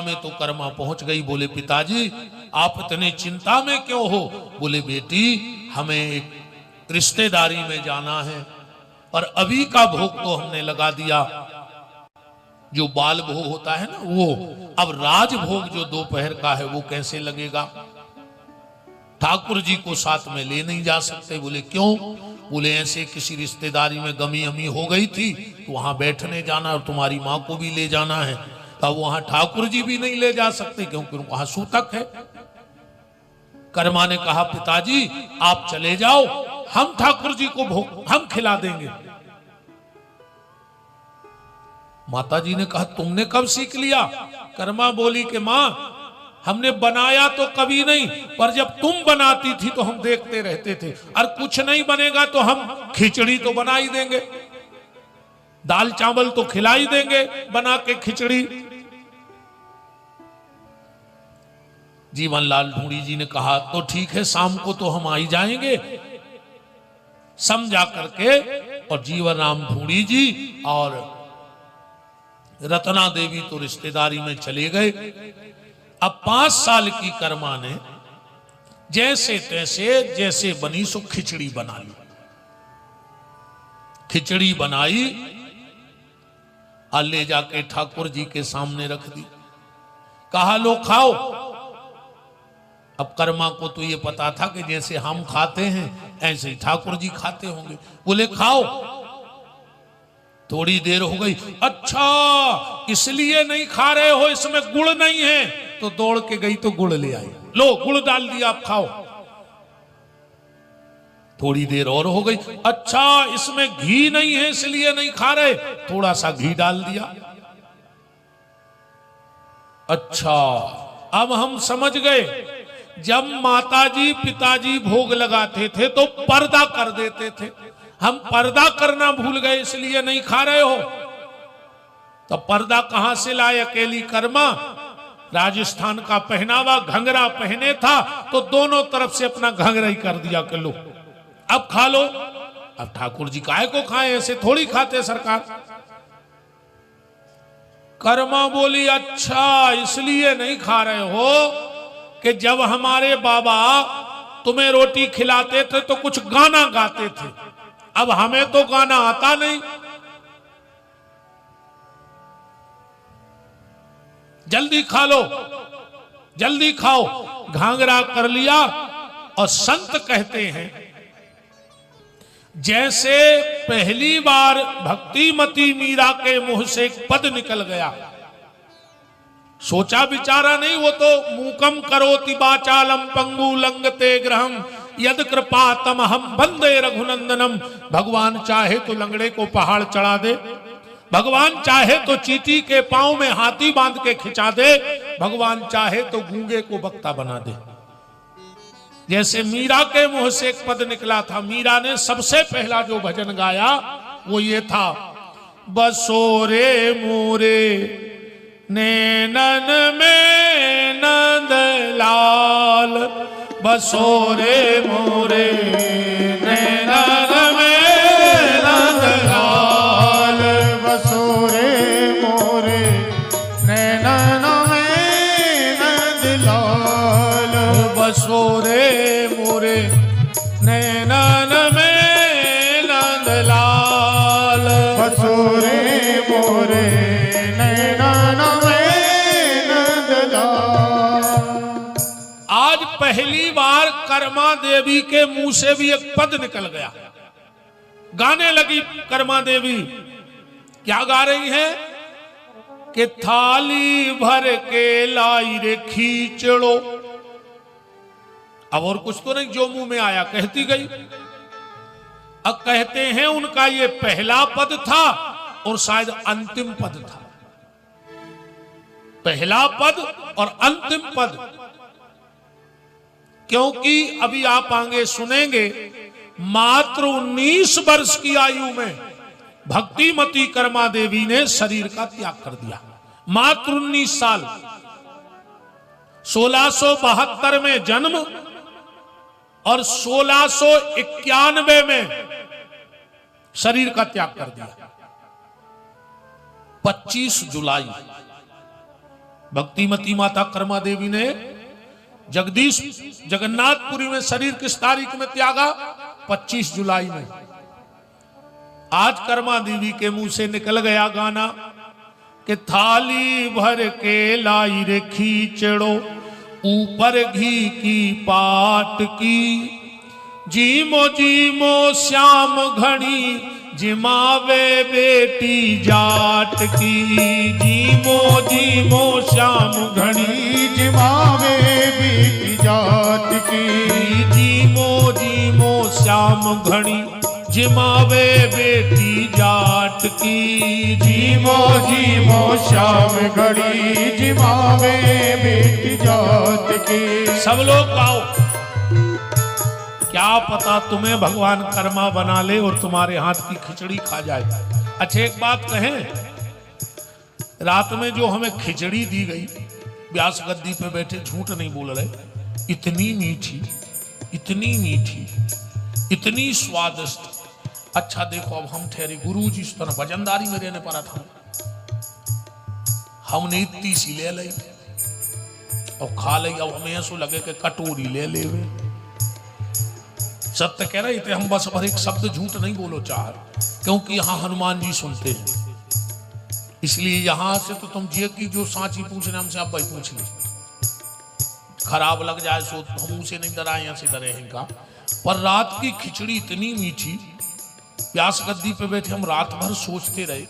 में तो कर्मा पहुंच गई। बोले पिताजी आप इतने चिंता में क्यों हो? बोले बेटी हमें एक रिश्तेदारी में जाना है और अभी का भोग तो हमने लगा दिया, जो बाल भोग होता है ना वो, अब राज भोग जो दोपहर का है वो कैसे लगेगा? ठाकुर जी को साथ में ले नहीं जा सकते। बोले क्यों? बोले ऐसे किसी रिश्तेदारी में गमी अमी हो गई थी तो वहां बैठने जाना और तुम्हारी माँ को भी ले जाना है, तब वहां ठाकुर जी भी नहीं ले जा सकते क्योंकि वहां सूतक है। कर्मा ने कहा पिताजी आप चले जाओ, हम ठाकुर जी को भोग हम खिला देंगे। माता जी ने कहा तुमने कब सीख लिया? कर्मा बोली कि मां हमने बनाया तो कभी नहीं, पर जब तुम बनाती थी तो हम देखते रहते थे, और कुछ नहीं बनेगा तो हम खिचड़ी तो बना ही देंगे, दाल चावल तो खिला ही देंगे बना के खिचड़ी। जीवनलाल ढूंढी जी ने कहा तो ठीक है शाम को तो हम आ ही जाएंगे। समझा करके और जीवन राम ढूंढी जी और रत्ना देवी तो रिश्तेदारी में चले गए। अब 5 साल की कर्मा ने जैसे तैसे जैसे बनी सो खिचड़ी बना ली। खिचड़ी बनाई और ले जाके ठाकुर जी के सामने रख दी। कहा लो खाओ। अब कर्मा को तो ये पता था कि जैसे हम खाते हैं ऐसे ही ठाकुर जी खाते होंगे। बोले खाओ। थोड़ी देर हो गई, अच्छा इसलिए नहीं खा रहे हो, इसमें गुड़ नहीं है। तो दौड़ के गई तो गुड़ ले आई, लो गुड़ डाल दिया आप खाओ। थोड़ी देर और हो गई, अच्छा इसमें घी नहीं है इसलिए नहीं खा रहे, थोड़ा सा घी डाल दिया। अच्छा अब हम समझ गए, जब माताजी पिताजी भोग लगाते थे तो पर्दा कर देते थे, हम पर्दा करना भूल गए इसलिए नहीं खा रहे हो। तो पर्दा कहां से लाए? अकेली कर्मा राजस्थान का पहनावा घंघरा पहने था तो दोनों तरफ से अपना घंघरा ही कर दिया कि लो अब खा लो। अब ठाकुर जी काहे को खाए, ऐसे थोड़ी खाते सरकार। कर्मा बोली अच्छा इसलिए नहीं खा रहे हो कि जब हमारे बाबा तुम्हें रोटी खिलाते थे तो कुछ गाना गाते थे, अब हमें तो गाना आता नहीं। जल्दी खा लो, जल्दी खाओ। घाघरा कर लिया। और संत कहते हैं जैसे पहली बार भक्तिमती मीरा के मुंह से एक पद निकल गया, सोचा विचारा नहीं, वो तो मूकम करोति वाचालम पंगु लंगते ग्रहम यद कृपा तम हम बंदे रघुनंदनम। भगवान चाहे तो लंगड़े को पहाड़ चढ़ा दे, भगवान चाहे तो चींटी के पांव में हाथी बांध के खिंचा दे, भगवान चाहे तो गूंगे को बक्ता बना दे। जैसे मीरा के मुंह से एक पद निकला था, मीरा ने सबसे पहला जो भजन गाया वो ये था, बसोरे मोरे नैनन में नंदलाल, बसोरे मोरे नैनन में नंदलाल, बसोरे मोरे नैनन में नंदलाल, बसोरे मोरे नैनन में नंदलाल, बसोरे मोरे नैनन में नंदलाल। आज पहली बार कर्मा देवी के मुंह से भी एक पद निकल गया। गाने लगी कर्मा देवी। क्या गा रही है कि थाली भर के लाई रे खींचड़ो। अब और कुछ तो नहीं, जो मुंह में आया कहती गई। अब कहते हैं उनका ये पहला पद था और शायद अंतिम पद था। पहला पद और अंतिम पद, क्योंकि अभी आप आगे सुनेंगे मात्र 19 वर्ष की आयु में भक्तिमती कर्मा देवी ने शरीर का त्याग कर दिया। मात्र 19 साल। 1672 में जन्म और 1691 में शरीर का त्याग कर दिया। 25 जुलाई भक्तिमती माता कर्मा देवी ने जगदीश जगन्नाथपुरी में शरीर किस तारीख में त्यागा? 25 जुलाई में। आज कर्मा देवी के मुंह से निकल गया गाना कि थाली भर के लाई रे खींचड़ो ऊपर घी की पाट की, जीमो जीमो श्याम घड़ी जिमावे बेटी जाट की, जीमो जीमो श्याम घड़ी जिमावे बेटी जाट की, जीमो जीमो श्याम घड़ी जिमावे बेटी जाट की, जीमो जीमो श्याम घड़ी जिमावे बेटी जाट की। सब लोग गाओ। क्या पता तुम्हें भगवान कर्मा बना ले और तुम्हारे हाथ की खिचड़ी खा जाए। अच्छा एक बात कहें, रात में जो हमें खिचड़ी दी गई, व्यास गद्दी पे बैठे झूठ नहीं बोल रहे, इतनी मीठी, इतनी मीठी, इतनी स्वादिष्ट। अच्छा देखो, अब हम ठहरे गुरु जी इस तरह वजनदारी में रहने पड़ा था, हमने इतनी सी ले ली और खा ली। अब हमें ऐसा लगे कि कटोरी ले ले। सत्य कह रहे थे हम, बस पर एक शब्द झूठ नहीं बोलो चाह, क्योंकि यहां हनुमान जी सुनते हैं, इसलिए यहां से तो तुम जे की जो सांची पूछने हमसे आप भाई पूछ ली, खराब लग जाए सो हम उसे नहीं डराए, यहाँ से डरे हैं का। पर रात की खिचड़ी इतनी मीठी, व्यास गद्दी पे बैठे हम रात भर सोचते रहे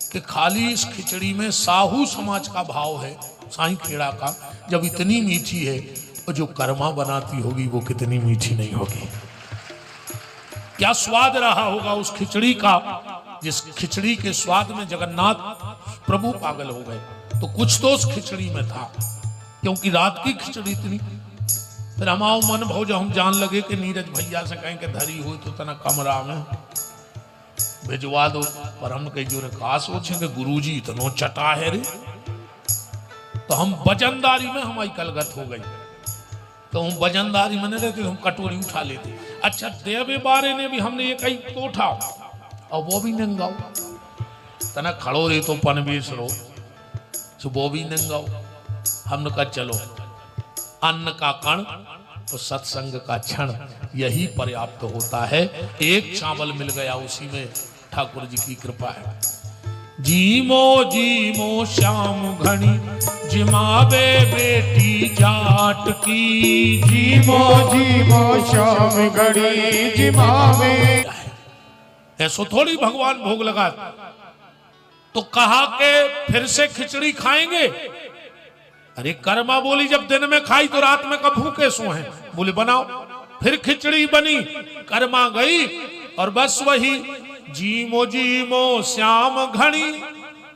कि खाली इस खिचड़ी में साहू समाज का भाव है, साईं खेड़ा का। जब इतनी मीठी है और जो कर्मा बनाती होगी वो कितनी मीठी नहीं होगी। क्या स्वाद रहा होगा उस खिचड़ी का, जिस खिचड़ी के स्वाद में जगन्नाथ प्रभु पागल हो गए। तो कुछ तो उस खिचड़ी में था, क्योंकि रात की खिचड़ी इतनी। फिर हमारा मन भाव जब हम जान लगे कि नीरज भैया से कहें कि धरी हुई तो तना कमरा में भिजवा दो, पर हम कहीं जो कहा सोचे कि गुरु जी इतना चटा है रे, तो हम वजनदारी में हमारी कलगत हो गई। तो हम वजनदारी में नहीं रहते, हम कटोरी उठा लेते। अच्छा देवे बारे ने भी हमने ये कहीं तो उठा और वो भी नंगाओ, तना खड़ो रहे तो पनवेश रो, तो वो भी नंगाओ। हमने कहा चलो, अन्न का कण तो सत्संग का क्षण, यही पर्याप्त होता है। एक चावल मिल गया, उसी में ठाकुर जी की कृपा है। जीमो जीमो श्याम घनी जिमावे बेटी जाट की, जीमो जीमो श्याम घड़ी जिमावे। ऐसो थोड़ी भगवान भोग लगा। तो कहा के फिर से खिचड़ी खाएंगे। अरे कर्मा बोली जब दिन में खाई तो रात में कब भूखे सो हैं। बोले बनाओ। फिर खिचड़ी बनी, कर्मा गई और बस वही जीमो जीमो श्याम घड़ी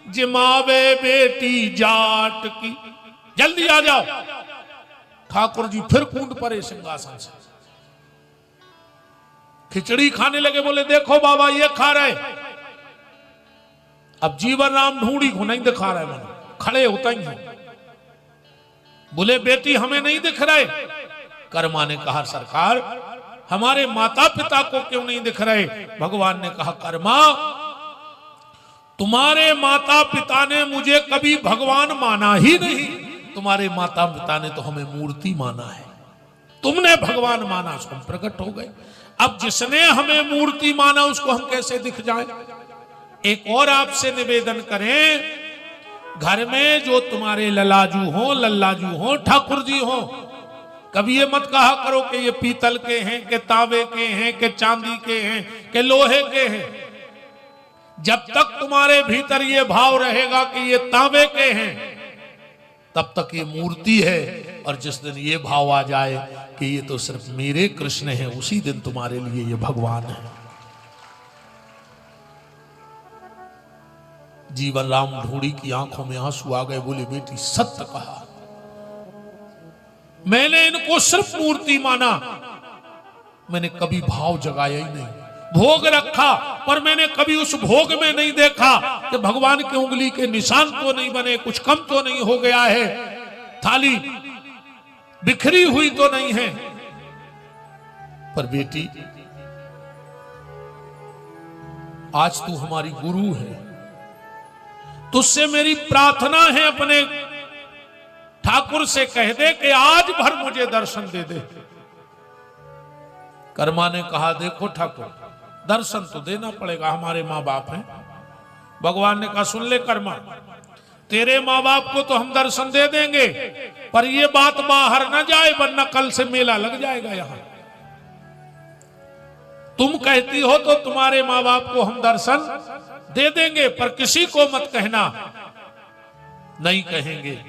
जिमावे बेटी जाट की। जल्दी आ जाओ। ठाकुर जी फिर कूद पड़े सिंहासन से, खिचड़ी खाने लगे। बोले देखो बाबा ये खा रहे। अब जीवन राम ढूंढी को नहीं दिखा रहे, मैंने खड़े होता ही है। बोले बेटी हमें नहीं दिख रहे। कर्मा ने कहा सरकार हमारे माता पिता को क्यों नहीं दिख रहे। भगवान ने कहा कर्मा तुम्हारे माता पिता ने मुझे कभी भगवान माना ही नहीं। तुम्हारे माता पिता ने तो हमें मूर्ति माना है, तुमने भगवान माना, उसको हम प्रकट हो गए। अब जिसने हमें मूर्ति माना उसको हम कैसे दिख जाए। एक और आपसे निवेदन करें, घर में जो तुम्हारे ललाजू हो, लल्लाजू हो, ठाकुर जी हो, कभी ये मत कहा करो कि ये पीतल के हैं, कि तांबे के हैं, कि चांदी के हैं, कि लोहे के हैं। जब तक तुम्हारे भीतर ये भाव रहेगा कि ये तांबे के हैं, तब तक ये मूर्ति है। और जिस दिन ये भाव आ जाए कि ये तो सिर्फ मेरे कृष्ण हैं, उसी दिन तुम्हारे लिए ये भगवान है। जीवन राम ढूंढी की आंखों में आंसू आ गए। बोले बेटी सत्य कहा, मैंने इनको सिर्फ मूर्ति माना, मैंने कभी भाव जगाया ही नहीं। भोग रखा पर मैंने कभी उस भोग में नहीं देखा कि भगवान की उंगली के निशान तो नहीं बने, कुछ कम तो नहीं हो गया है, थाली बिखरी हुई तो नहीं है। पर बेटी आज तू हमारी गुरु है, तुझसे मेरी प्रार्थना है अपने ठाकुर से कह दे कि आज भर मुझे दर्शन दे दे। कर्मा ने कहा देखो ठाकुर, दर्शन तो देना पड़ेगा, हमारे माँ बाप हैं। भगवान ने कहा सुन ले कर्मा, तेरे माँ बाप को तो हम दर्शन दे देंगे, पर ये बात बाहर न जाए, वरना कल से मेला लग जाएगा यहां। तुम कहती हो तो तुम्हारे माँ बाप को हम दर्शन दे देंगे, पर किसी को मत कहना। नहीं कहेंगे।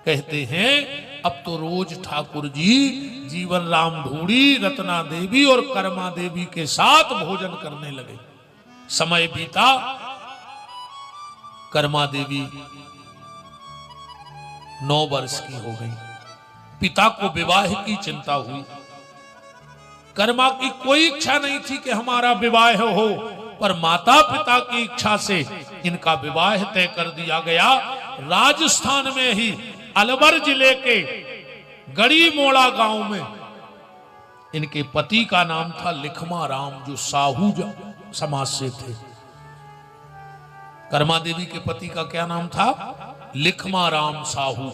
कहते हैं अब तो रोज ठाकुर जी जीवन राम ढूंढी, रत्ना देवी और कर्मा देवी के साथ भोजन करने लगे। समय बीता, कर्मा देवी 9 वर्ष की हो गई। पिता को विवाह की चिंता हुई। कर्मा की कोई इच्छा नहीं थी कि हमारा विवाह हो, पर माता पिता की इच्छा से इनका विवाह तय कर दिया गया। राजस्थान में ही अलवर जिले के गड़ी मोड़ा गांव में इनके पति का नाम था लिखमा राम, जो साहू समाज से थे। कर्मा देवी के पति का क्या नाम था? लिखमा राम साहू।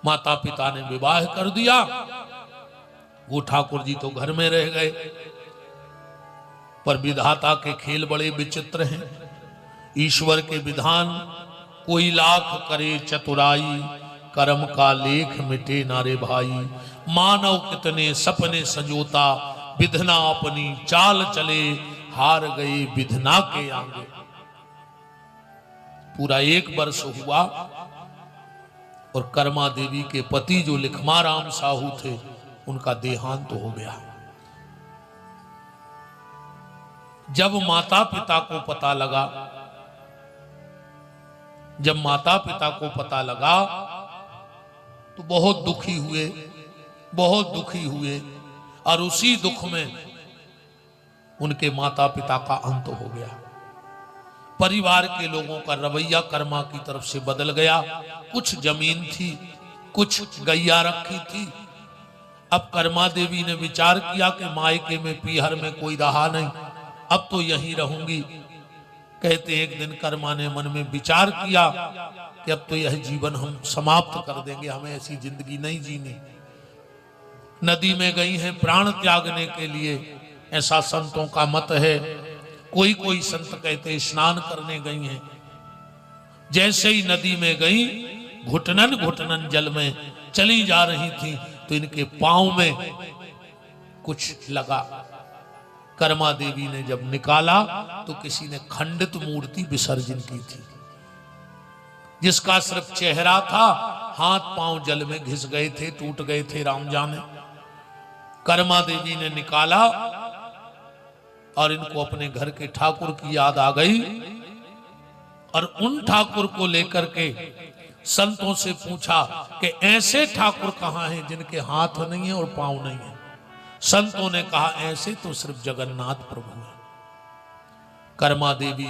माता पिता ने विवाह कर दिया। वो ठाकुर जी तो घर में रह गए, पर विधाता के खेल बड़े विचित्र हैं। ईश्वर के विधान कोई लाख करे चतुराई, कर्म का लेख मिटे नारे भाई। मानव कितने सपने संजोता, विधना अपनी चाल चले, हार गए विधना के आगे। पूरा 1 वर्ष हुआ और कर्मा देवी के पति जो लिखमा राम साहू थे, उनका देहांत तो हो गया। जब माता पिता को पता लगा, तो बहुत दुखी हुए और उसी दुख में उनके माता पिता का अंत हो गया। परिवार के लोगों का रवैया कर्मा की तरफ से बदल गया। कुछ जमीन थी, कुछ गैया रखी थी। अब कर्मा देवी ने विचार किया कि मायके में पीहर में कोई रहा नहीं, अब तो यहीं रहूंगी। कहते एक दिन कर्मा ने मन में विचार किया कि अब तो यह जीवन हम समाप्त कर देंगे, हमें ऐसी जिंदगी नहीं जीनी। नदी में गई हैं प्राण त्यागने के लिए, ऐसा संतों का मत है। कोई संत कहते स्नान करने गई हैं। जैसे ही नदी में गई, घुटनन जल में चली जा रही थी, तो इनके पांव में कुछ लगा। कर्मा देवी ने जब निकाला तो किसी ने खंडित मूर्ति विसर्जन की थी, जिसका सिर्फ चेहरा था, हाथ पांव जल में घिस गए थे, टूट गए थे, राम जाने। कर्मा देवी ने निकाला और इनको अपने घर के ठाकुर की याद आ गई, और उन ठाकुर को लेकर के संतों से पूछा कि ऐसे ठाकुर कहां हैं जिनके हाथ नहीं है और पांव नहीं है। संतों ने कहा ऐसे तो सिर्फ जगन्नाथ प्रभु हैं। कर्मा देवी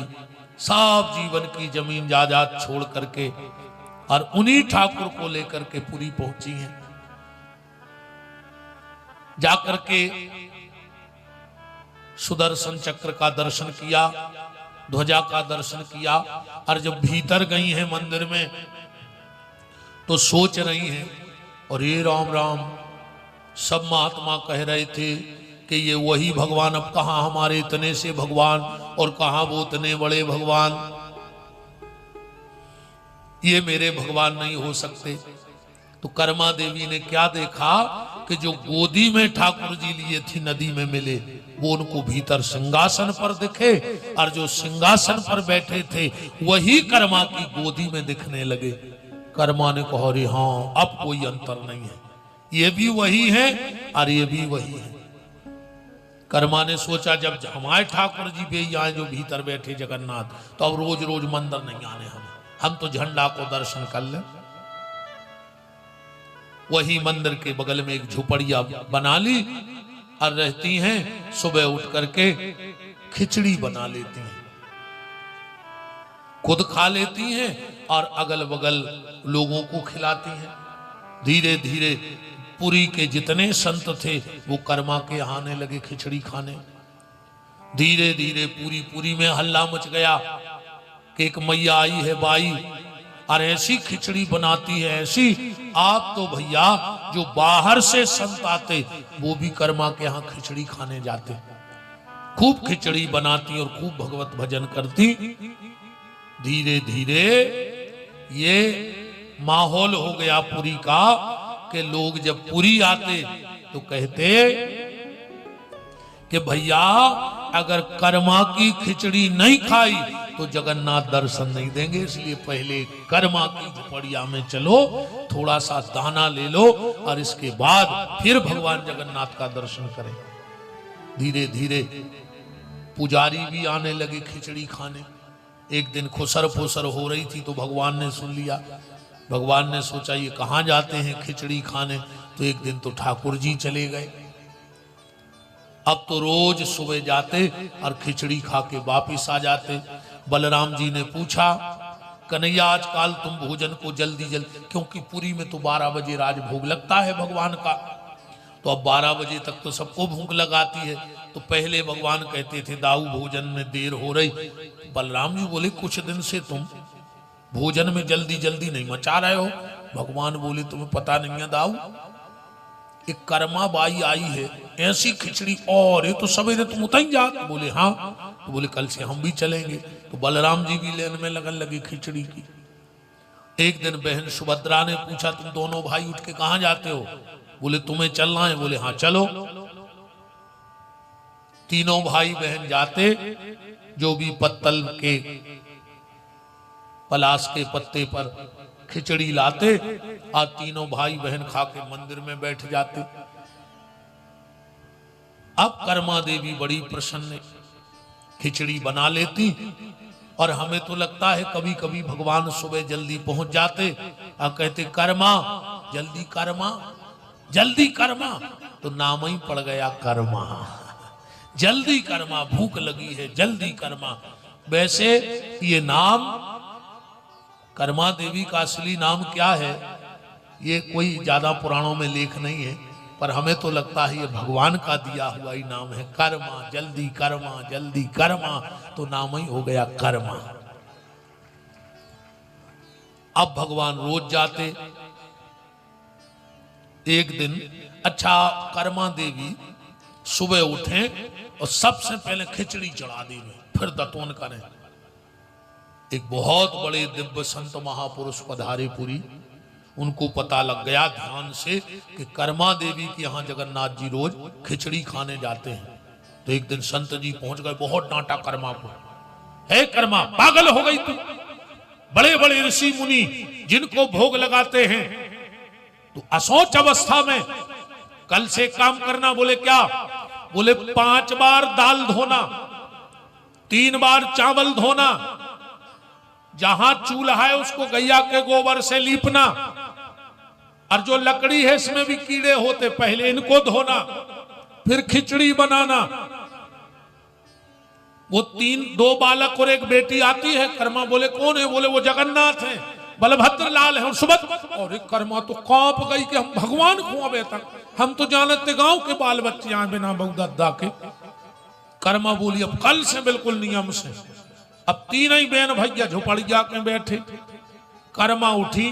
सब जीवन की जमीन जायदाद छोड़ करके और उन्हीं ठाकुर को लेकर के पुरी पहुंची हैं। जाकर के सुदर्शन चक्र का दर्शन किया, ध्वजा का दर्शन किया, और जब भीतर गई हैं मंदिर में तो सोच रही हैं, और ये राम राम, सब महात्मा कह रहे थे कि ये वही भगवान, अब कहां हमारे इतने से भगवान और कहां वो इतने बड़े भगवान, ये मेरे भगवान नहीं हो सकते। तो कर्मा देवी ने क्या देखा कि जो गोदी में ठाकुर जी लिए थी नदी में मिले, वो उनको भीतर सिंहासन पर दिखे, और जो सिंहासन पर बैठे थे वही कर्मा की गोदी में दिखने लगे। कर्मा ने कहा अरे हाँ, अब कोई अंतर नहीं है, ये भी वही है और ये भी वही है। कर्मा ने सोचा जब हमारे ठाकुर जी भी आए जो भीतर बैठे जगन्नाथ, तो अब रोज रोज मंदिर नहीं आने हम तो झंडा को दर्शन कर लें। वही मंदिर के बगल में एक झुपड़िया बना ली और रहती हैं। सुबह उठ करके खिचड़ी बना लेती हैं, खुद खा लेती हैं और अगल बगल लोगों को खिलाती हैं। धीरे धीरे पुरी के जितने संत थे वो कर्मा के आने लगे खिचड़ी खाने। धीरे धीरे पूरी में हल्ला मच गया कि एक मैया आई है बाई, और ऐसी खिचड़ी बनाती है ऐसी, आप तो भैया जो बाहर से संत आते वो भी कर्मा के यहाँ खिचड़ी खाने जाते। खूब खिचड़ी बनाती और खूब भगवत भजन करती। धीरे धीरे ये माहौल हो गया पुरी का कि लोग जब पुरी आते तो कहते कि भैया अगर कर्मा की खिचड़ी नहीं खाई तो जगन्नाथ दर्शन नहीं देंगे, इसलिए पहले कर्मा की झोपड़िया में चलो, थोड़ा सा दाना ले लो और इसके बाद फिर भगवान जगन्नाथ का दर्शन करें। धीरे धीरे पुजारी भी आने लगे खिचड़ी खाने। एक दिन खुसर फुसर हो रही थी तो भगवान ने सुन लिया। भगवान ने सोचा ये कहाँ जाते हैं खिचड़ी खाने, तो एक दिन तो ठाकुर जी चले गए। अब तो रोज सुबह जाते और खिचड़ी खा के वापिस आ जाते। बलराम जी ने पूछा, कन्हैया आजकल तुम भोजन को जल्दी जल्दी, क्योंकि पुरी में तो 12 बजे राजभोग लगता है भगवान का, तो अब 12 बजे तक तो सबको भूख लगाती है। तो पहले भगवान कहते थे दाऊ भोजन में देर हो रही। बलराम जी बोले कुछ दिन से तुम भोजन में जल्दी जल्दी नहीं मचा रहे हो। भगवान बोले तुम्हें पता नहीं है दाऊ, एक कर्मा बाई आई है, ऐसी खिचड़ी, और ये तो सवेरे तुम उतर जा। बोले हाँ। तो बोले कल से हम भी चलेंगे। तो बलराम जी भी लेन में लगन लगी खिचड़ी की। एक दिन बहन सुभद्रा ने पूछा तुम दोनों भाई उठ के कहाँ जाते हो? बोले तुम्हें चलना है। बोले हाँ चलो। तीनों भाई बहन जाते, जो भी पत्तल के पलाश के पत्ते पर खिचड़ी लाते और तीनों भाई बहन खा के मंदिर में बैठ जाते। अब कर्मा देवी बड़ी प्रसन्न खिचड़ी बना लेती और हमें तो लगता है कभी कभी भगवान सुबह जल्दी पहुंच जाते और कहते कर्मा जल्दी कर्मा जल्दी कर्मा, तो नाम ही पड़ गया कर्मा। जल्दी कर्मा, भूख लगी है जल्दी कर्मा। वैसे ये नाम कर्मा देवी का असली नाम क्या है ये कोई ज्यादा पुराणों में लेख नहीं है, पर हमें तो लगता है ये भगवान का दिया हुआ ही नाम है। कर्मा जल्दी कर्मा, तो नाम ही हो गया कर्मा। अब भगवान रोज जाते। एक दिन अच्छा कर्मा देवी सुबह उठे और सबसे पहले खिचड़ी चढ़ा दी, फिर दतवन करें। एक बहुत बड़े दिव्य संत महापुरुष पधारे पुरी, उनको पता लग गया ध्यान से कि कर्मा देवी के यहाँ जगन्नाथ जी रोज खिचड़ी खाने जाते हैं। तो एक दिन संत जी पहुंच गए, बहुत डांटा कर्मा को, हे कर्मा पागल हो गई तू, बड़े बड़े ऋषि मुनि जिनको भोग लगाते हैं तो असोच अवस्था में कल से काम करना। बोले क्या? बोले 5 बार दाल धोना, 3 बार चावल धोना, जहां चूल्हा है उसको गैया के गोबर से लीपना, और जो लकड़ी है इसमें भी कीड़े होते पहले इनको धोना, फिर खिचड़ी बनाना। वो 2 बालक और एक बेटी आती है। कर्मा बोले कौन है? बोले वो जगन्नाथ है, बलभद्र लाल है और सुभद्रा। और एक कर्मा तो कांप गई कि हम भगवान को अबे तक हम तो जानते गांव के बाल बच्चे यहाँ बिना बहुदादा के। कर्मा बोली अब कल से बिल्कुल नियम से। अब 3 ही बहन भैया झोपड़िया के बैठे। कर्मा उठी,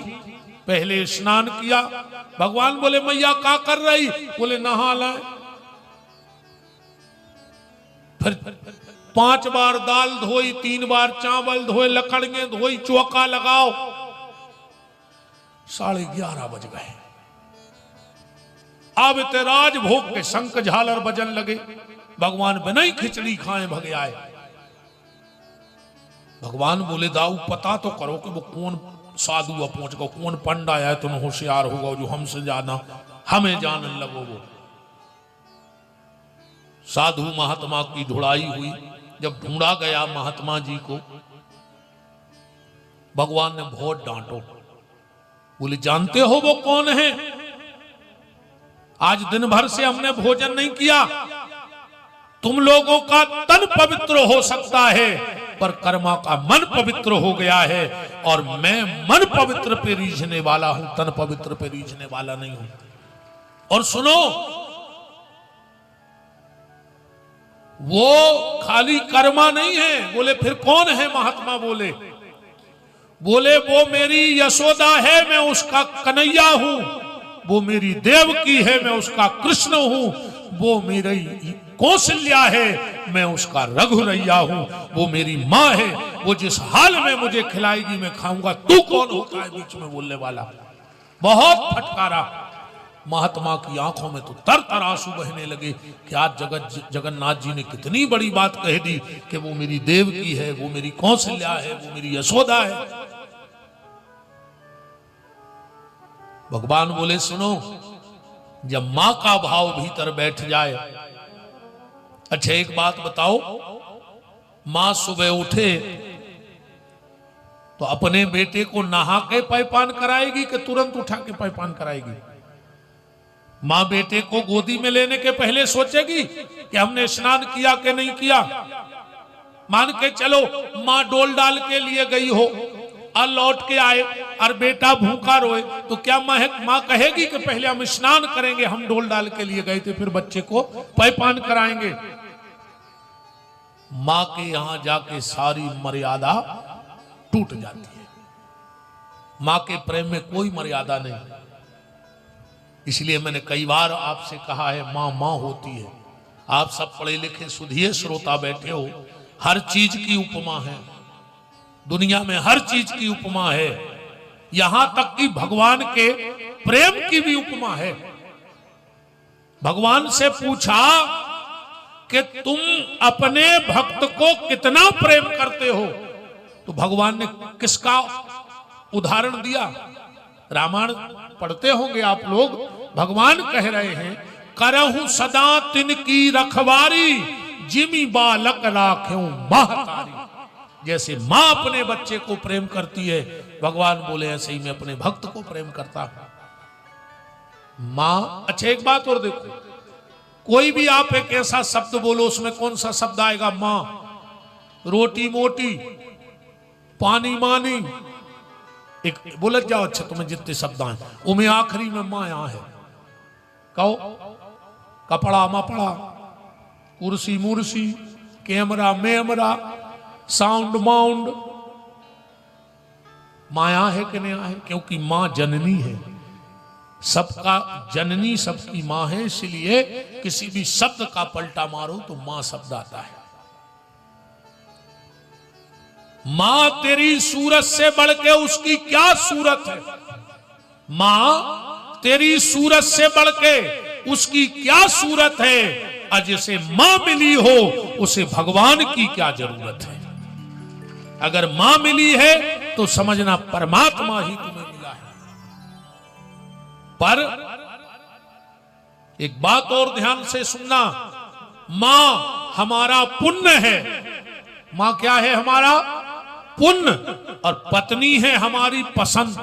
पहले स्नान किया। भगवान बोले मैया क्या कर रही? बोले नहा लाए। फिर 5 बार दाल धोई, 3 बार चावल धोए, लकड़ियां धोई, चौका लगाओ। 11:30 बज गए। अब ते राजभोग के शंख झालर बजन लगे। भगवान बिना ही खिचड़ी खाए भगे आए। भगवान बोले दाऊ पता तो करो कि वो कौन साधु पहुंच गो, कौन पंडा है, तुम होशियार होगा जो हमसे जाना हमें जानने लगो। वो साधु महात्मा की ढूंढाई हुई। जब ढूंढा गया महात्मा जी को, भगवान ने बहुत डांटो। बोले जानते हो वो कौन है? आज दिन भर से हमने भोजन नहीं किया। तुम लोगों का तन पवित्र हो सकता है पर कर्मा का मन पवित्र हो गया है, और मैं मन पवित्र पे रीझने वाला हूं, तन पवित्र पे रीझने वाला नहीं हूं। और सुनो, वो खाली कर्मा नहीं है। बोले फिर कौन है महात्मा? बोले बोले वो मेरी यशोदा है, मैं उसका कन्हैया हूं। वो मेरी देवकी है, मैं उसका कृष्ण हूं। वो मेरी कौशल्या है, मैं उसका रघुरैया हूं। वो मेरी माँ है, वो जिस हाल में मुझे खिलाएगी मैं खाऊंगा। तू कौन होता है बीच में बोलने वाला? बहुत फटकारा। महात्मा की आंखों में तो तर तर आंसू बहने लगे कि आज जगन्नाथ जी ने कितनी बड़ी बात कह दी कि वो मेरी देवकी है, वो मेरी कौशल्या है, वो मेरी यशोदा है। भगवान बोले सुनो, जब मां का भाव भीतर बैठ जाए। अच्छा एक बात बताओ, मां सुबह उठे तो अपने बेटे को नहा के पायपान कराएगी कि तुरंत उठा के पायपान कराएगी? मां बेटे को गोदी में लेने के पहले सोचेगी कि हमने स्नान किया कि नहीं किया। मान के चलो मां डोल डाल के लिए गई हो और लौट के आए और बेटा भूखा रोए, तो क्या मां कहेगी कि पहले हम स्नान करेंगे, हम डोल डाल के लिए गए थे, फिर बच्चे को पायपान कराएंगे? मां के यहां जाके सारी मर्यादा टूट जाती है। मां के प्रेम में कोई मर्यादा नहीं। इसलिए मैंने कई बार आपसे कहा है, मां मां होती है। आप सब पढ़े लिखे सुधिए श्रोता बैठे हो, हर चीज की उपमा है दुनिया में, हर चीज की उपमा है। यहां तक कि भगवान के प्रेम की भी उपमा है। भगवान से पूछा कि तुम अपने भक्त को कितना प्रेम करते हो, तो भगवान ने किसका उदाहरण दिया? रामायण पढ़ते होंगे आप लोग। भगवान कह रहे हैं, करहूं सदा तिनकी रखवारी, जिमी बालक राख्यूं महतारी। जैसे मां अपने बच्चे को प्रेम करती है, भगवान बोले ऐसे ही मैं अपने भक्त को प्रेम करता हूं। मां, अच्छा एक बात और देखो, कोई भी आप एक ऐसा शब्द बोलो, उसमें कौन सा शब्द आएगा? मां। रोटी मोटी, पानी मानी, एक बोलत जाओ। अच्छा तुम्हें जितने शब्द आए उनमें आखिरी में मां यहां है। कहो कपड़ा मपड़ा, कुर्सी मुर्सी, कैमरा मेमरा, साउंड माउंड, माया है कि नहीं है? क्योंकि मां जननी है, सबका जननी सबकी मां है। इसलिए किसी भी शब्द का पलटा मारो तो मां शब्द आता है। मां तेरी सूरत से बढ़ के उसकी क्या सूरत है? मां तेरी सूरत से बढ़ के उसकी क्या सूरत है? और जिसे मां मिली हो उसे भगवान की क्या जरूरत है? अगर मां मिली है तो समझना परमात्मा ही तुम्हें मिला है। पर एक बात और ध्यान से सुनना, मां हमारा पुण्य है। मां क्या है? हमारा पुण्य। और पत्नी है हमारी पसंद।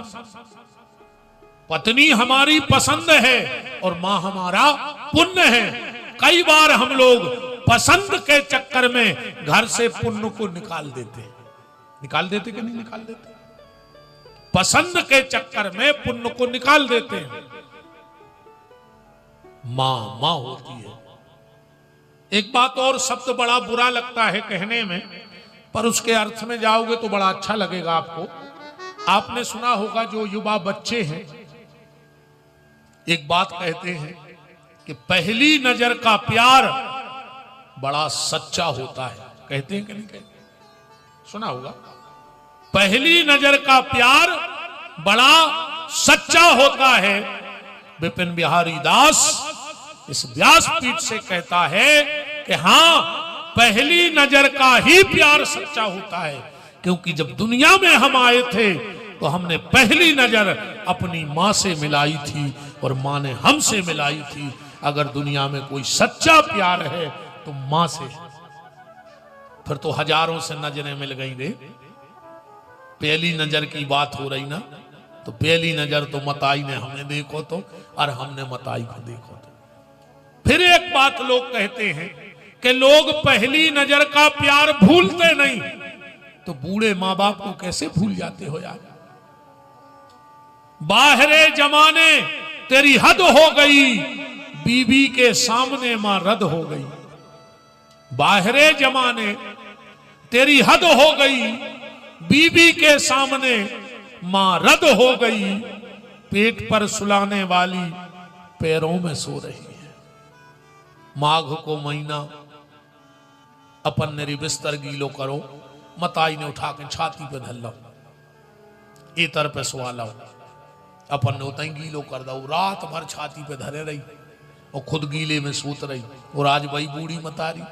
पत्नी हमारी पसंद है और मां हमारा पुण्य है। कई बार हम लोग पसंद के चक्कर में घर से पुण्य को निकाल देते हैं। निकाल देते कि नहीं निकाल देते? पसंद के चक्कर में पुण्य को निकाल देते हैं। मां मां होती है। एक बात और, शब्द बड़ा बुरा लगता है कहने में, पर उसके अर्थ में जाओगे तो बड़ा अच्छा लगेगा आपको। आपने सुना होगा, जो युवा बच्चे हैं एक बात कहते हैं कि पहली नजर का प्यार बड़ा सच्चा होता है। कहते हैं कि नहीं कहते? सुना होगा, पहली नजर का प्यार बड़ा सच्चा होता है। विपिन बिहारी दास इस व्यासपीठ से कहता है कि हां, पहली नजर का ही प्यार सच्चा होता है। क्योंकि जब दुनिया में हम आए थे तो हमने पहली नजर अपनी मां से मिलाई थी और मां ने हमसे मिलाई थी। अगर दुनिया में कोई सच्चा प्यार है तो मां से। फिर तो हजारों से नजरें मिल गई रे। पहली नजर की बात हो रही ना, तो पहली नजर तो मताई ने हमें देखो तो, और हमने मताई को देखो तो। फिर एक बात लोग कहते हैं कि लोग पहली नजर का प्यार भूलते नहीं, तो बूढ़े मां बाप को कैसे भूल जाते हो यार? बाहरे जमाने तेरी हद हो गई, बीबी के सामने मां रद हो गई। बाहरे जमाने तेरी हद हो गई, बीबी के सामने मां रद हो गई, पेट पर सुलाने वाली पैरों में सो रही है। माघ को महीना, अपन ने बिस्तर गीलो करो, मताई ने उठा के छाती पे धर लो, इतर पे सुआ लो, अपन ने उतई गीलो कर दो। रात भर छाती पे धरे रही और खुद गीले में सूत रही। और आज वही बूढ़ी मतारी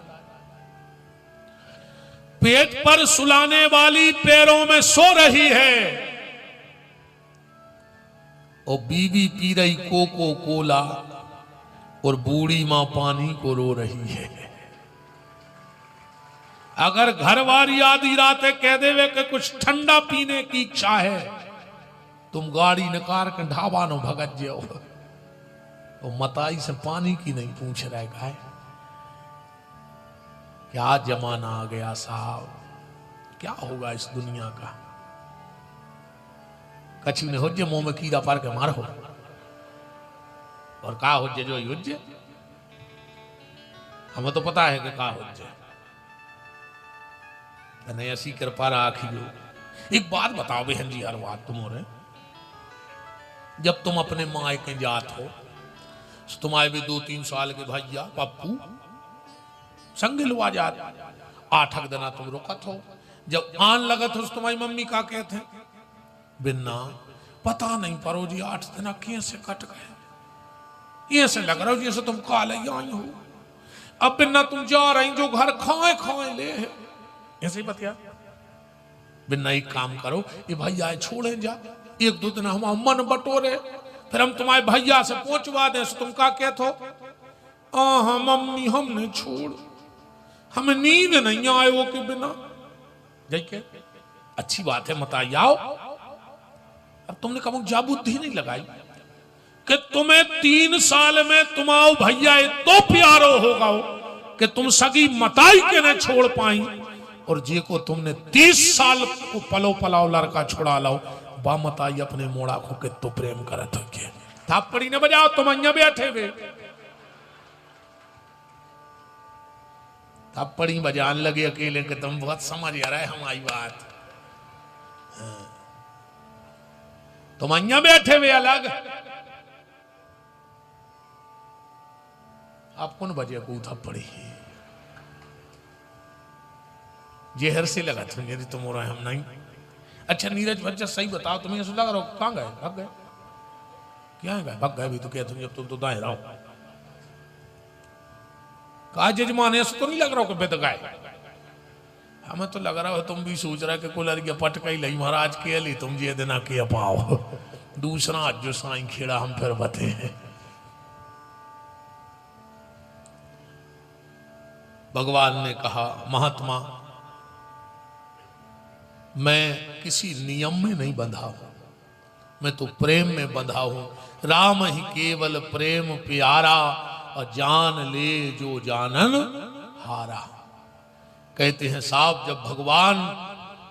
पेट पर सुलाने वाली पैरों में सो रही है और बीवी पी रही कोको कोला और बूढ़ी मां पानी को रो रही है। अगर घरवाली आधी रात कह देवे कि कुछ ठंडा पीने की इच्छा है, तुम गाड़ी निकाल के ढाबा नो भगत जाओ। और मताई से पानी की नहीं पूछ रहा है। क्या जमाना आ गया साहब, क्या होगा इस दुनिया का। कछु ने होजे मुंह में कीड़ा पार के मार हो, और का होजे जो होजे, हमें तो पता है कि का होजे। नहीं ऐसी कृपा राखियो। एक बात बताओ बहन जी, हर बात तुम हो रहे, जब तुम अपने माँ के जात हो, तुम्हारे भी 2-3 साल के भैया पप्पू संग लुआ जात, 8 दिन तुम रुकत हो। जब आन लगत हो तुम्हारी मम्मी का कहते हैं, बिन्ना पता नहीं परो जी 8 दिन कैसे कट गए, ये से लग रहा हो जैसे तुम काले आई हो। अब बिन्ना तुम जा रही जो घर खाए खाए ले है, ऐसे ही बतिया। बिन्ना एक काम करो, ये भैया छोड़े जा, 1-2 दिन हम मन बटोरे, फिर हम तुम्हारे भैया से पहुंचवा दें। तुम का कहते हो, हाँ मम्मी हमने छोड़, हमें नींद नहीं आए वो के बिना। के अच्छी बात है, मत आओ। अब तुमने कब जा बुद्धि नहीं लगाई कि तुम्हें 3 साल में तुम्हारा भैया तो प्यारो होगा कि तुम सगी मताई के न छोड़ पाई, और जे को तुमने 30 साल को पलो पलाओ लड़का छुड़ा लाओ, बा मताई अपने मोड़ा को के तो प्रेम करत हो के। थापड़ी न बजाओ, तुम अन्य बैठे वे थप्पड़ी बजान लगे अकेले के, तुम बहुत समझ आ रहा है हमारी बात। तुम अन्य बैठे हुए अलग, आप कौन बजे को थप्पड़ी जेहर से लगा था यदि तुम हो रहे हम नहीं। अच्छा नीरज बच्चा सही बताओ, तुम्हें ऐसा लग रहा हो कहां गए, भाग गए, क्या है भाग गए भी तो क्या, तुम जब तुम तो दाएं रहो का जजमान, ऐसा तो नहीं लग रहा हो कि बेद गए। हमें तो लग रहा हो तुम भी सोच रहा है कि कुलर के पटका ही लई महाराज के ली, तुम जे देना के पाओ। दूसरा आज जो साईं खेड़ा हम फिर बते हैं। भगवान ने कहा, महात्मा मैं किसी नियम में नहीं बंधा हूं, मैं तो प्रेम में बंधा हूं। राम ही केवल प्रेम प्यारा, और जान ले जो जानन हारा। कहते हैं साहब, जब भगवान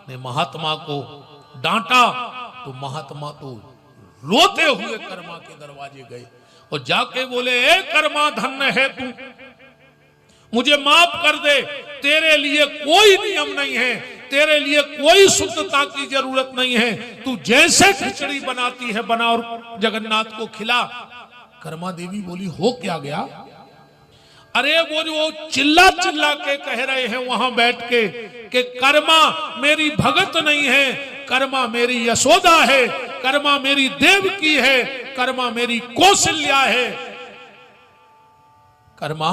ने महात्मा को डांटा तो महात्मा तो रोते हुए कर्मा के दरवाजे गए और जाके बोले, ए कर्मा धन्य है तू, मुझे माफ कर दे, तेरे लिए कोई नियम नहीं है, तेरे लिए कोई शुद्धता की जरूरत नहीं है, तू जैसे खिचड़ी बनाती है बना और जगन्नाथ को खिला। कर्मा देवी बोली, हो क्या गया? अरे वो जो चिल्ला चिल्ला के कह रहे हैं वहां बैठ के कि कर्मा मेरी भगत नहीं है, कर्मा मेरी यशोदा है, कर्मा मेरी देवकी है, कर्मा मेरी कौशल्या है। कर्मा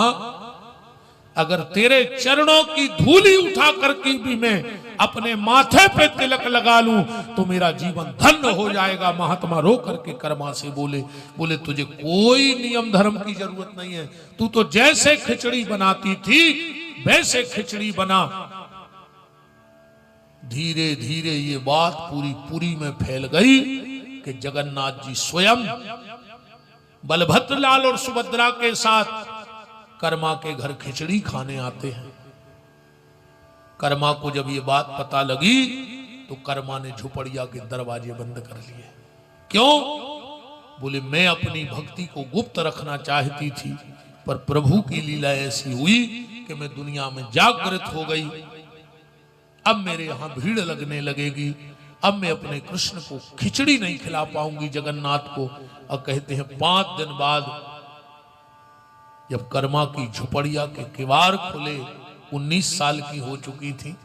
अगर तेरे चरणों की धूली उठा करके भी मैं अपने माथे पे तिलक लगा लूं तो मेरा जीवन धन्य हो जाएगा। महात्मा रो करके कर्मा से बोले तुझे कोई नियम धर्म की जरूरत नहीं है, तू तो जैसे खिचड़ी बनाती थी वैसे खिचड़ी बना। धीरे धीरे ये बात पूरी पुरी में फैल गई कि जगन्नाथ जी स्वयं बलभद्र लाल और सुभद्रा के साथ कर्मा के घर खिचड़ी खाने आते हैं। कर्मा को जब ये बात पता लगी तो कर्मा ने झुपड़िया के दरवाजे बंद कर लिए। क्यों? बोले मैं अपनी भक्ति को गुप्त रखना चाहती थी, पर प्रभु की लीला ऐसी हुई कि मैं दुनिया में जागृत हो गई। अब मेरे यहां भीड़ लगने लगेगी, अब मैं अपने कृष्ण को खिचड़ी नहीं खिला पाऊंगी जगन्नाथ को। और कहते हैं 5 दिन बाद जब कर्मा की झुपड़िया के किवाड़ खुले, 19 साल की हो चुकी थी।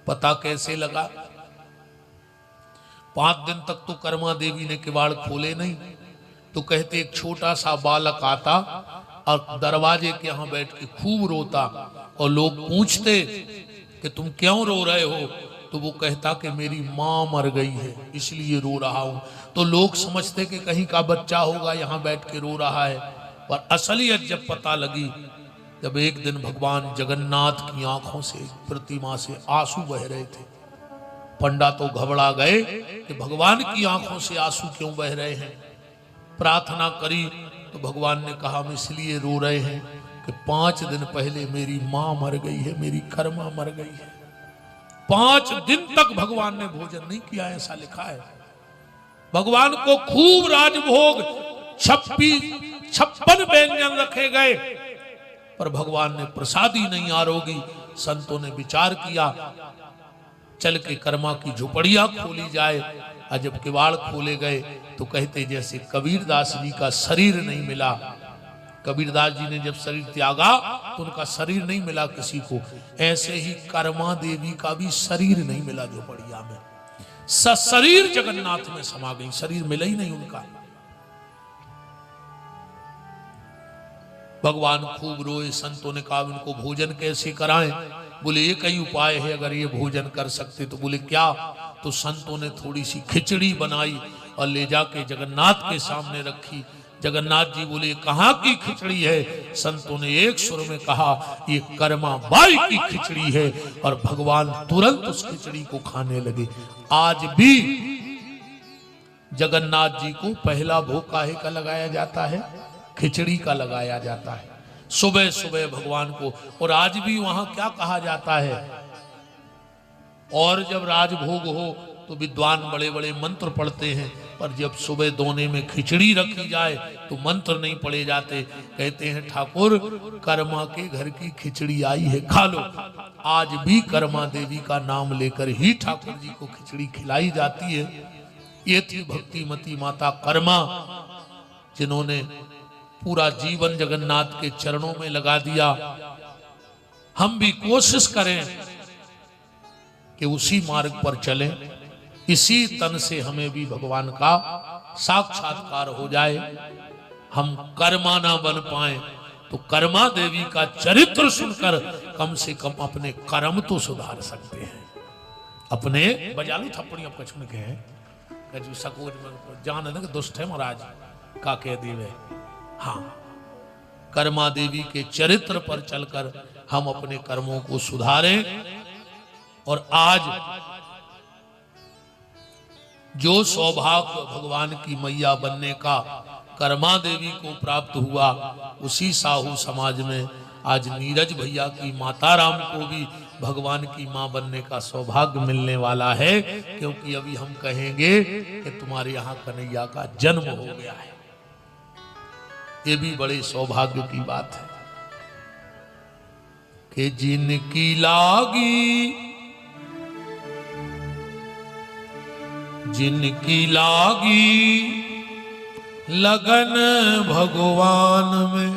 पता कैसे लगा? 5 दिन तक तो कर्मा देवी ने किवाड़ खोले नहीं। तो कहते एक छोटा सा बालक आता और दरवाजे के यहां बैठ के खूब रोता, और लोग पूछते कि तुम क्यों रो रहे हो? तो वो कहता कि मेरी मां मर गई है इसलिए रो रहा हूं। तो लोग समझते कि कहीं का बच्चा होगा यहां बैठ के रो रहा है। पर असलियत जब पता लगी, जब एक दिन भगवान जगन्नाथ की आंखों से, प्रतिमा से आंसू बह रहे थे। पंडा तो घबरा गए कि भगवान की आंखों से आंसू क्यों बह रहे हैं। प्रार्थना करी तो भगवान ने कहा हम इसलिए रो रहे हैं कि 5 दिन पहले मेरी मां मर गई है, मेरी कर्मा मर गई है। 5 दिन तक भगवान ने भोजन नहीं किया, ऐसा लिखा है। भगवान को खूब राजभोग 56 व्यंजन रखे गए, पर भगवान ने प्रसादी नहीं आरोगी। संतों ने विचार किया चल के कर्मा की झुपड़िया खोली जाए। और जब किवाड़ खोले गए तो कहते जैसे कबीरदास जी का शरीर नहीं मिला, कबीरदास जी ने जब शरीर त्यागा तो उनका शरीर नहीं मिला किसी को, ऐसे ही कर्मा देवी का भी शरीर नहीं मिला झोपड़िया में। शरीर जगन्नाथ में समा गई, शरीर मिला ही नहीं उनका। भगवान खूब रोए। संतों ने कहा इनको भोजन कैसे कराएं? बोले एक ही उपाय है, अगर ये भोजन कर सकते तो। बोले क्या? तो संतों ने थोड़ी सी खिचड़ी बनाई और ले जाके जगन्नाथ के सामने रखी। जगन्नाथ जी बोले कहाँ की खिचड़ी है? संतों ने एक सुर में कहा ये कर्मा बाई की खिचड़ी है। और भगवान तुरंत उस खिचड़ी को खाने लगे। आज भी जगन्नाथ जी को पहला भोग काहे का लगाया जाता है? खिचड़ी का लगाया जाता है सुबह सुबह भगवान को। और आज भी वहां क्या कहा जाता है? और जब राजभोग हो तो विद्वान बड़े बड़े मंत्र पढ़ते हैं, पर जब सुबह दोने में खिचड़ी रखी जाए तो मंत्र नहीं पढ़े जाते। कहते हैं ठाकुर कर्मा के घर की खिचड़ी आई है, खा लो। आज भी कर्मा देवी का नाम लेकर ही ठाकुर जी को खिचड़ी खिलाई जाती है। ये थी भक्तिमती माता कर्मा, जिन्होंने पूरा जीवन जगन्नाथ के चरणों में लगा दिया। हम भी कोशिश करें कि उसी मार्ग पर चलें, इसी तन से हमें भी भगवान का साक्षात्कार हो जाए। हम कर्मा ना बन पाए तो कर्मा देवी का चरित्र सुनकर कम से कम अपने कर्म तो सुधार सकते हैं। अपने बजालू थप्पड़ी आपका छुन के हैं जान है ना दुष्ट है महाराज का कह दिए। हाँ, कर्मा देवी के चरित्र पर चलकर हम अपने कर्मों को सुधारें। और आज जो सौभाग्य भगवान की मैया बनने का कर्मा देवी को प्राप्त हुआ, उसी साहू समाज में आज नीरज भैया की माता राम को भी भगवान की मां बनने का सौभाग्य मिलने वाला है। क्योंकि अभी हम कहेंगे कि तुम्हारे यहाँ कन्हैया का जन्म हो गया है। ये भी बड़े सौभाग्य की बात है कि जिनकी लागी लगन भगवान में।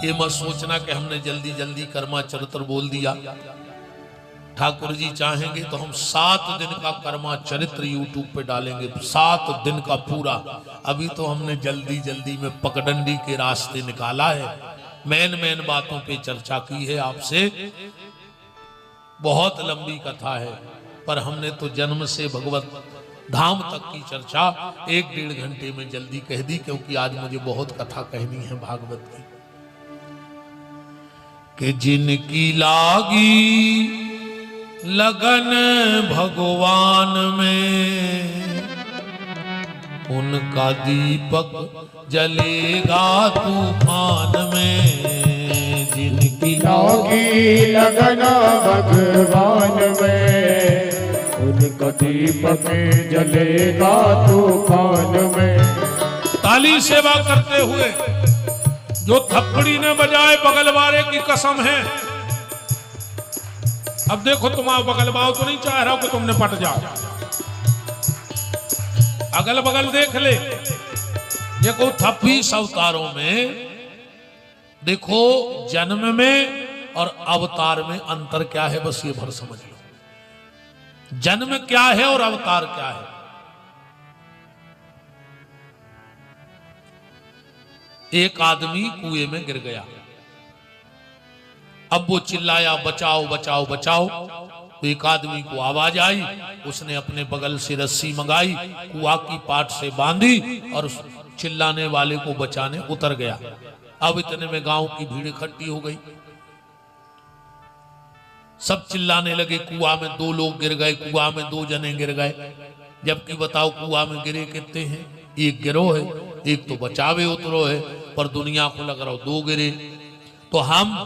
ये मत सोचना कि हमने जल्दी जल्दी कर्मा चरित्र बोल दिया। ठाकुर जी चाहेंगे तो हम 7 दिन का कर्मा चरित्र यूट्यूब पे डालेंगे, 7 दिन का पूरा। अभी तो हमने जल्दी जल्दी में पगडंडी के रास्ते निकाला है, मेन बातों पे चर्चा की है आपसे। बहुत लंबी कथा है, पर हमने तो जन्म से भगवत धाम तक की चर्चा 1-1.5 घंटे में जल्दी कह दी, क्योंकि आज मुझे बहुत कथा कहनी है भागवत की। कि जिनकी लागी लगन भगवान में, उनका दीपक जलेगा तूफान में। जिनकी लागी लगन भगवान में, उनका दीपक जलेगा तूफान में। ताली सेवा करते हुए जो थप्पड़ी न बजाए बगल वाले की कसम है। अब देखो तुम बगल बाओ तो नहीं चाह रहा हो कि तुमने पट जाओ, अगल बगल देख ले। देखो 26 अवतारों में देखो जन्म में और अवतार में अंतर क्या है, बस ये भर समझ लो। जन्म क्या है और अवतार क्या है। एक आदमी कुएं में गिर गया, अब वो चिल्लाया बचाओ बचाओ बचाओ, तो एक आदमी को आवाज आई, उसने अपने बगल से रस्सी मंगाई, कुआ की पाट से बांधी और उस चिल्लाने वाले को बचाने उतर गया। अब इतने में गांव की भीड़ इकट्ठी हो गई, सब चिल्लाने लगे कुआ में 2 लोग गिर गए, कुआ में 2 जने गिर गए। जबकि बताओ कुआ में गिरे कितने हैं, एक गिरो है, एक तो बचावे उतरो है, पर दुनिया को लग रहा हो 2 गिरे। तो हम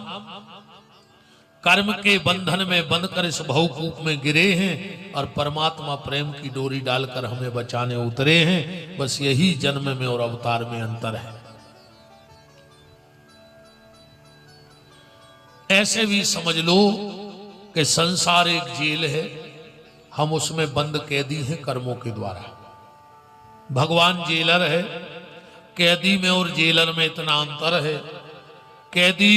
कर्म के बंधन में बंधकर इस भवकूप में गिरे हैं और परमात्मा प्रेम की डोरी डालकर हमें बचाने उतरे हैं। बस यही जन्म में और अवतार में अंतर है। ऐसे भी समझ लो कि संसार एक जेल है, हम उसमें बंद कैदी हैं कर्मों के द्वारा। भगवान जेलर है, कैदी में और जेलर में इतना अंतर है। कैदी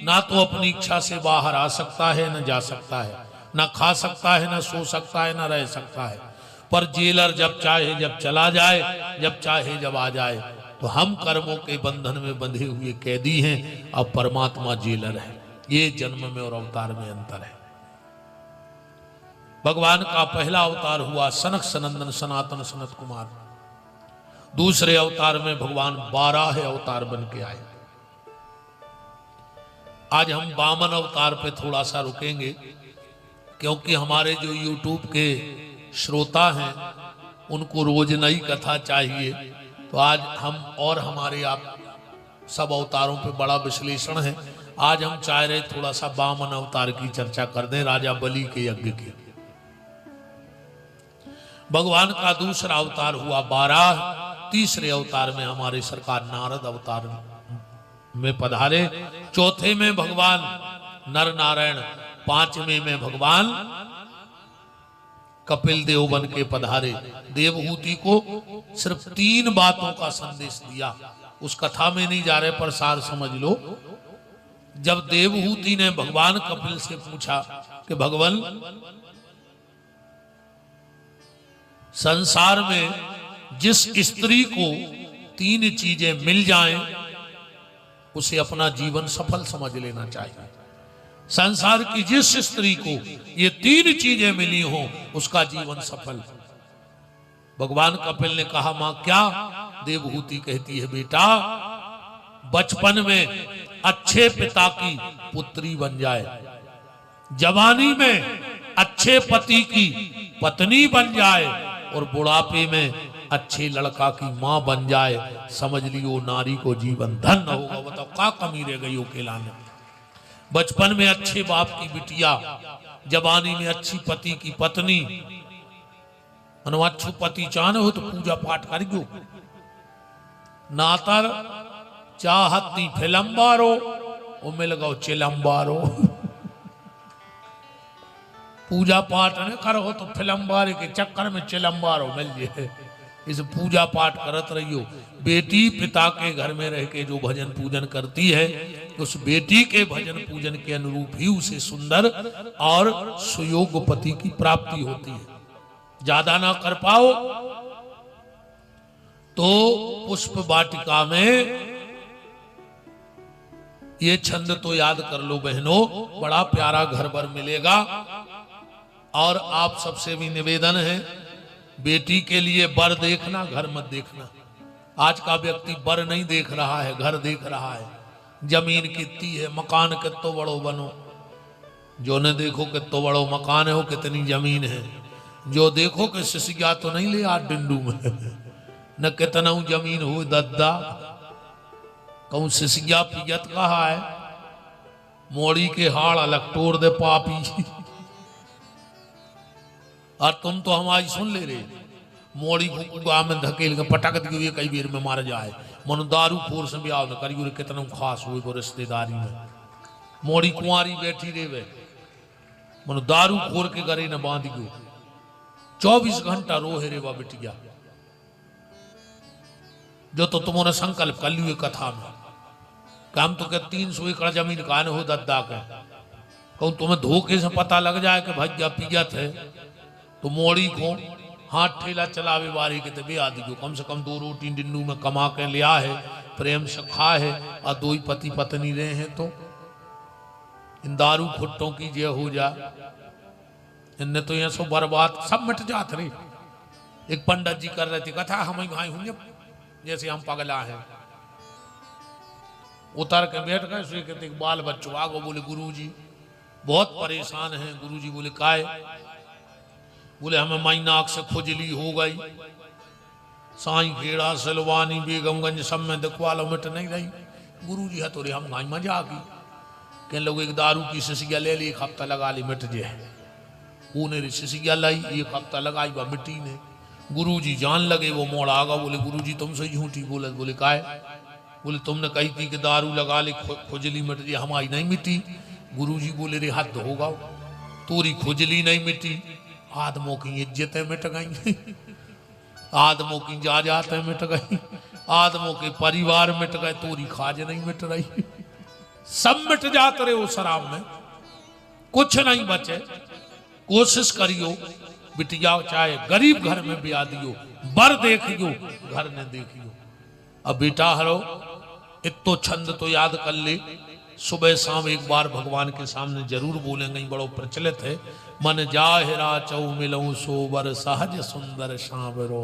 ना तो अपनी इच्छा से बाहर आ सकता है, न जा सकता है, ना खा सकता है, ना सो सकता है, ना रह सकता है। पर जेलर जब चाहे जब चला जाए, जब चाहे जब आ जाए। तो हम कर्मों के बंधन में बंधे हुए कैदी हैं, अब परमात्मा जेलर है। ये जन्म में और अवतार में अंतर है। भगवान का पहला अवतार हुआ सनक सनंदन सनातन सनत कुमार। दूसरे अवतार में भगवान 12 अवतार बन के आए। आज हम 52 अवतार पे थोड़ा सा रुकेंगे, क्योंकि हमारे जो YouTube के श्रोता हैं उनको रोज नई कथा चाहिए। तो आज हम और हमारे आप सब अवतारों पे बड़ा विश्लेषण है। आज हम चाह रहे थोड़ा सा 52 अवतार की चर्चा कर दें, राजा बलि के यज्ञ की। भगवान का दूसरा अवतार हुआ 12। तीसरे अवतार में हमारे सरकार नारद अवतार में पधारे। चौथे में भगवान नर नारायण, 5वें में भगवान कपिल देव बन के पधारे। देवहूति को सिर्फ 3 बातों का संदेश दिया। उस कथा में नहीं जा रहे, पर सार समझ लो। जब देवहूति ने भगवान कपिल से पूछा कि भगवान संसार में जिस स्त्री को 3 चीजें मिल जाएं, उसे अपना जीवन सफल समझ लेना चाहिए। संसार की जिस स्त्री को ये 3 चीजें मिली हो, उसका जीवन सफल। भगवान कपिल ने कहा मां क्या? देवहूति कहती है बेटा, बचपन में अच्छे पिता की पुत्री बन जाए, जवानी में अच्छे पति की पत्नी बन जाए, और बुढ़ापे में अच्छे लड़का की मां बन जाए, समझ लियो नारी को जीवन धन्य होगा। बताओ क्या कमी रह गई अकेला ने? बचपन में अच्छे बाप की बिटिया, जवानी में अच्छी पति की पत्नी। अच्छु पति चाहने हो तो पूजा पाठ कर गो, नातर चाहती फिल्म बारो उनमें लगाओ चिलम बारो। पूजा पाठ न करो तो फिल्म बारे के चक्कर में चिलम बारो मिल जाए। इस पूजा पाठ करत रहियो। बेटी पिता के घर में रह के जो भजन पूजन करती है, उस बेटी के भजन पूजन के अनुरूप ही उसे सुंदर और सुयोग्य पति की प्राप्ति होती है। ज्यादा ना कर पाओ तो पुष्प वाटिका में ये छंद तो याद कर लो बहनों, बड़ा प्यारा घर भर मिलेगा। और आप सबसे भी निवेदन है, बेटी के लिए बर देखना, घर मत देखना। आज का व्यक्ति बर नहीं देख रहा है, घर देख रहा है। जमीन कितनी है, मकान कितो बड़ो बनो। जो न देखो कितो बड़ो मकान है, हो कितनी जमीन है। जो देखो कि सिसिया तो नहीं ले आज डिंडू में न कितना जमीन हो दद्दा। कहूं सिसिया पियत कहा है, मोड़ी के हाड़ अलग तोड़ दे पापी। और तुम तो हमारी सुन ले रहे, मोड़ी को में धकेल के पटक दिए, कई बेर में मार जाए। मनु दारू फोर से ब्याह न करियो, कितना खास हुए वो रिश्तेदारी में। मोड़ी कुंवारी बैठी रेवे, मनो दारू खोर के गरे न बांध गयो, 24 घंटा रोहे रे वा बिटिया। जो तो तुम्हारा संकल्प कर लियो कथा में, काम तो क्या 300 एकड़ जमीन कान हो दद्दा के, कहूँ तुम्हें धोखे से पता लग जाए कि भज्जा पियत है तो मोड़ी को हाथ ठेला चलावे वारी के तबे आदि को कम से कम 2 रोटी डिन्नू में कमा के लिया है, प्रेम से खा है, और 2 ही पति पत्नी रहे हैं। तो इन दारू खुट्टों की जे हो जा, इनने तो यहाँ सो बर्बाद सब मिट जात रही। एक पंडित जी कर रहे थे कथा, हम भाई होंगे जैसे हम पगला हैं, उतर के बैठ गए। उसके कहते बाल बच्चों आगो, बोले गुरुजी बहुत परेशान हैं। गुरुजी बोले काय? बोले हमें माई नाक से खुजली हो गई, साई खेड़ा सलवानी बेगमगंज सब में दिखवा लो, मिट नहीं रही। गुरुजी है तो रे हम गाई मजा की, कहने लोग एक दारू की सिसिया ले ली, 1 हफ्ता लगा ली मिट जे। ऊने सिसिया लाई, 1 हफ्ता लगाई वह मिट्टी ने। गुरुजी जान लगे वो मोड़ आगा, बोले गुरुजी तुमसे झूठी बोले। बोले काय? बोले तुमने कही थी कि दारू लगा ले खुजली मिट जाए, हमारी नहीं मिटी। गुरुजी बोले रे हद होगा, तोरी खुजली नहीं मिटी, आदमों की इज्जतें मिट गई, आदमों की जायदादें मिट गई, आदमों के परिवार मिट गए, तोरी खाज नहीं मिट रही। सब मिट जाते रहे वो शराब में, कुछ नहीं बचे। कोशिश करियो बिटिया, चाहे गरीब घर में ब्याह दियो, बर देखियो घर ने देखियो। अब बेटा हरो इतो छंद तो याद कर ले, सुबह शाम एक बार भगवान के सामने जरूर बोलेंगे, बड़ो प्रचलित है। मन जाहिरा चौ मिलऊं सोबर सहज सुंदर शावरो,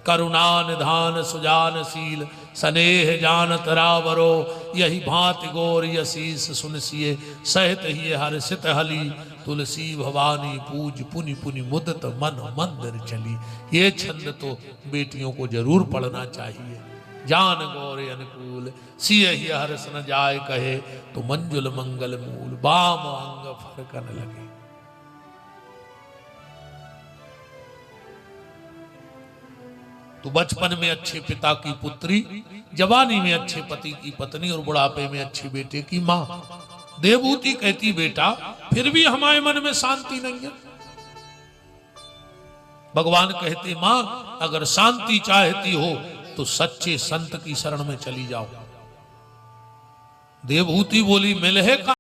करुणा निधान सुजानशील स्नेह जानत रावरो, यही भांति गौर यशीस सुनसिए सहित ही हर्षित हली, तुलसी भवानी पूज पुनि पुनि मुदत मन मंदिर चली। ये छंद तो बेटियों को जरूर पढ़ना चाहिए। जान गौरे अनुकूल सिय ही हर्ष न जाय कहे, तो मंजुल मंगल मूल बाम अंग फरकन लगे। तो बचपन में अच्छे पिता की पुत्री, जवानी में अच्छे पति की पत्नी, और बुढ़ापे में अच्छे बेटे की माँ। देवभूति कहती बेटा फिर भी हमारे मन में शांति नहीं है। भगवान कहते माँ अगर शांति चाहती हो तो सच्चे संत की शरण में चली जाओ। देवभूति बोली मिलहे का